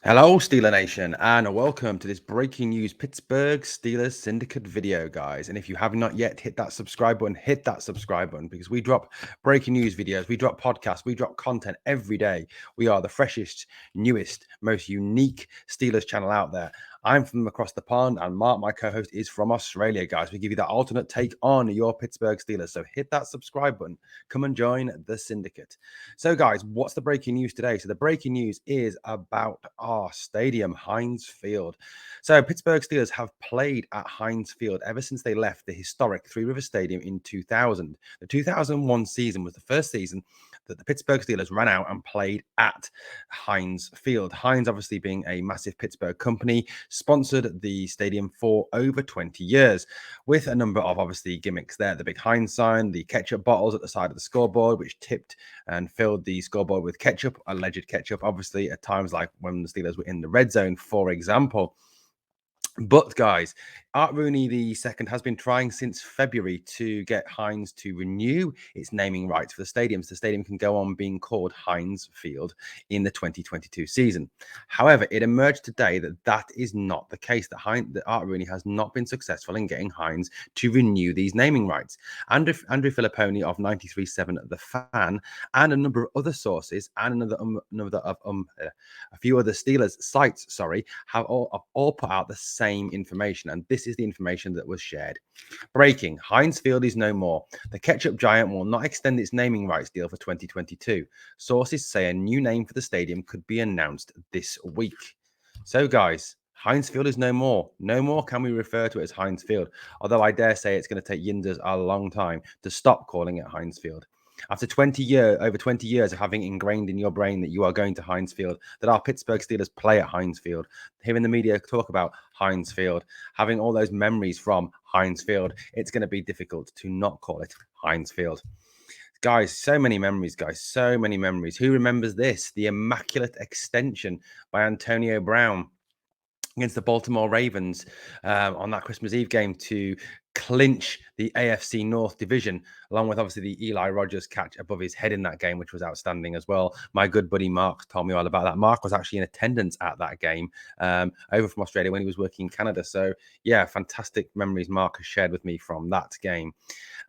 Hello, Steeler Nation, and welcome to this breaking news Pittsburgh Steelers Syndicate video, guys. And if you have not yet hit that subscribe button, hit that subscribe button because we drop breaking news videos, we drop podcasts, we drop content every day. We are the freshest, newest, most unique Steelers channel out there. I'm from across the pond, and Mark, my co host, is from Australia, guys. We give you that alternate take on your Pittsburgh Steelers. So hit that subscribe button. Come and join the syndicate. So, guys, what's the breaking news today? So, the breaking news is about our stadium, Heinz Field. So, Pittsburgh Steelers have played at Heinz Field ever since they left the historic Three River Stadium in 2000. The 2001 season was the first season that the Pittsburgh Steelers ran out and played at Heinz Field. Heinz, obviously being a massive Pittsburgh company, sponsored the stadium for over 20 years with a number of obviously gimmicks there. The big Heinz sign, the ketchup bottles at the side of the scoreboard, which tipped and filled the scoreboard with ketchup, alleged ketchup, obviously at times like when the Steelers were in the red zone, for example. But guys, Art Rooney II has been trying since February to get Heinz to renew its naming rights for the stadium. So the stadium can go on being called Heinz Field in the 2022 season. However, it emerged today that that is not the case. That Art Rooney has not been successful in getting Heinz to renew these naming rights. Andrew Filipponi of 93.7 The Fan and a number of other sources and a few other Steelers sites, have all put out the same information, and this is the information that was shared. Breaking: Heinz Field is no more. The ketchup giant will not extend its naming rights deal for 2022. Sources say a new name for the stadium could be announced this week. So, guys, Heinz Field is no more. No more can we refer to it as Heinz Field, although I dare say it's going to take Yinders a long time to stop calling it Heinz Field. After over 20 years of having ingrained in your brain that you are going to Heinz Field, that our Pittsburgh Steelers play at Heinz Field, hearing the media talk about Heinz Field, having all those memories from Heinz Field, it's going to be difficult to not call it Heinz Field. Guys, so many memories, guys, so many memories. Who remembers this? The immaculate extension by Antonio Brown against the Baltimore Ravens on that Christmas Eve game to clinch the AFC North division, along with obviously the Eli Rogers catch above his head in that game, which was outstanding as well. My good buddy Mark told me all about that. Mark was actually in attendance at that game over from Australia when he was working in Canada. So, yeah, fantastic memories Mark has shared with me from that game.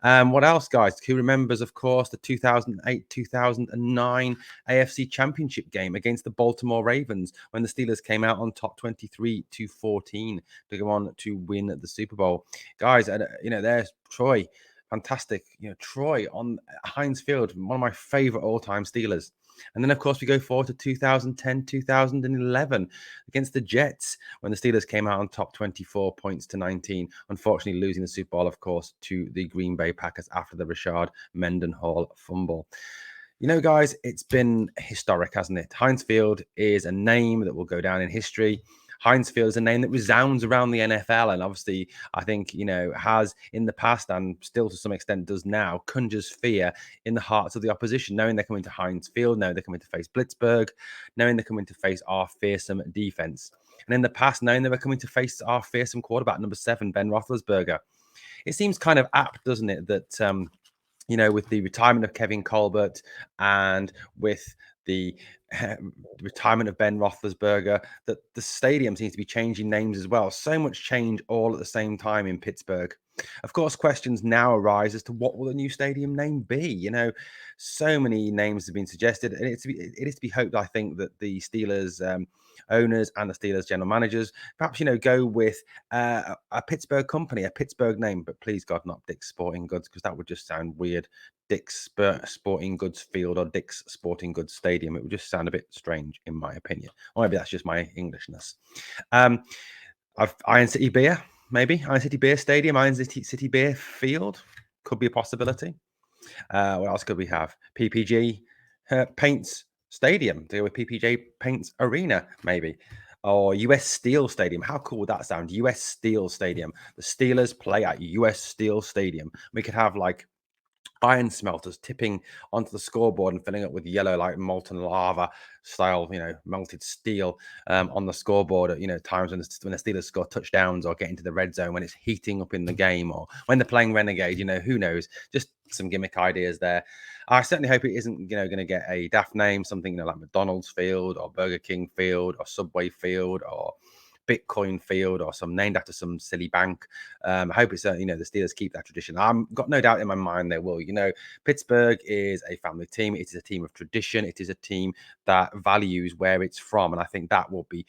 What else, guys? Who remembers, of course, the 2008-2009 AFC Championship game against the Baltimore Ravens when the Steelers came out on top 23-14 to go on to win the Super Bowl? Guys, there's Troy. Fantastic. Troy on Heinz Field, one of my favorite all-time Steelers. And then, of course, we go forward to 2010, 2011 against the Jets when the Steelers came out on top 24 points to 19, unfortunately losing the Super Bowl, of course, to the Green Bay Packers after the Rashard Mendenhall fumble. Guys, it's been historic, hasn't it? Heinz Field is a name that will go down in history. Heinz Field is a name that resounds around the NFL, and obviously, I think, has in the past and still to some extent does now, conjures fear in the hearts of the opposition, knowing they're coming to Heinz Field, knowing they're coming to face Pittsburgh, knowing they're coming to face our fearsome defense. And in the past, knowing they were coming to face our fearsome quarterback, number 7, Ben Roethlisberger. It seems kind of apt, doesn't it, that with the retirement of Kevin Colbert and with the retirement of Ben Roethlisberger, that the stadium seems to be changing names as well. So much change all at the same time in Pittsburgh. Of course, questions now arise as to what will the new stadium name be. So many names have been suggested, and it is to be hoped, I think, that the Steelers owners and the Steelers general managers perhaps go with a Pittsburgh company, a Pittsburgh name, but please God, not Dick's Sporting Goods, because that would just sound weird. Dick's Sporting Goods Field or Dick's Sporting Goods Stadium. It would just sound a bit strange, in my opinion. Or maybe that's just my Englishness. Iron City Beer, maybe. Iron City Beer Stadium, Iron City Beer Field could be a possibility. What else could we have? PPG Paints Stadium, deal with PPG Paints Arena, maybe. Or US Steel Stadium. How cool would that sound? US Steel Stadium. The Steelers play at US Steel Stadium. We could have like iron smelters tipping onto the scoreboard and filling up with yellow, like molten lava style, melted steel on the scoreboard at, times when the Steelers score touchdowns or get into the red zone when it's heating up in the game or when they're playing Renegade, who knows? Just some gimmick ideas there. I certainly hope it isn't, going to get a daft name, something, like McDonald's Field or Burger King Field or Subway Field or Bitcoin Field or some named after some silly bank. I hope it's the Steelers keep that tradition. I've got no doubt in my mind they will. Pittsburgh is a family team. It is a team of tradition. It is a team that values where it's from, and I think that will be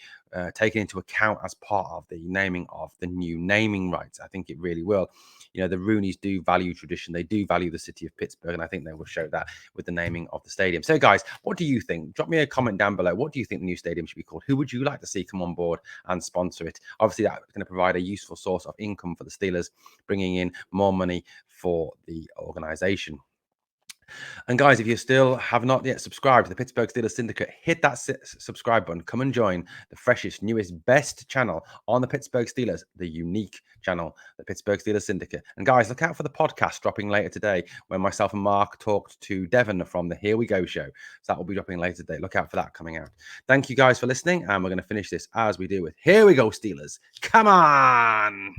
taken into account as part of the naming of the new naming rights. I think it really will. The Rooneys do value tradition. They do value the city of Pittsburgh, and I think they will show that with the naming of the stadium. So, guys, what do you think? Drop me a comment down below. What do you think the new stadium should be called? Who would you like to see come on board and sponsor it? Obviously, that's going to provide a useful source of income for the Steelers, bringing in more money for the organization. And guys, if you still have not yet subscribed to the Pittsburgh Steelers Syndicate, hit that subscribe button. Come and join the freshest, newest, best channel on the Pittsburgh Steelers, the unique channel, the Pittsburgh Steelers Syndicate. And guys, look out for the podcast dropping later today when myself and Mark talked to Devon from the Here We Go show. So that will be dropping later today. Look out for that coming out. Thank you guys for listening. And we're going to finish this as we do with Here We Go Steelers. Come on.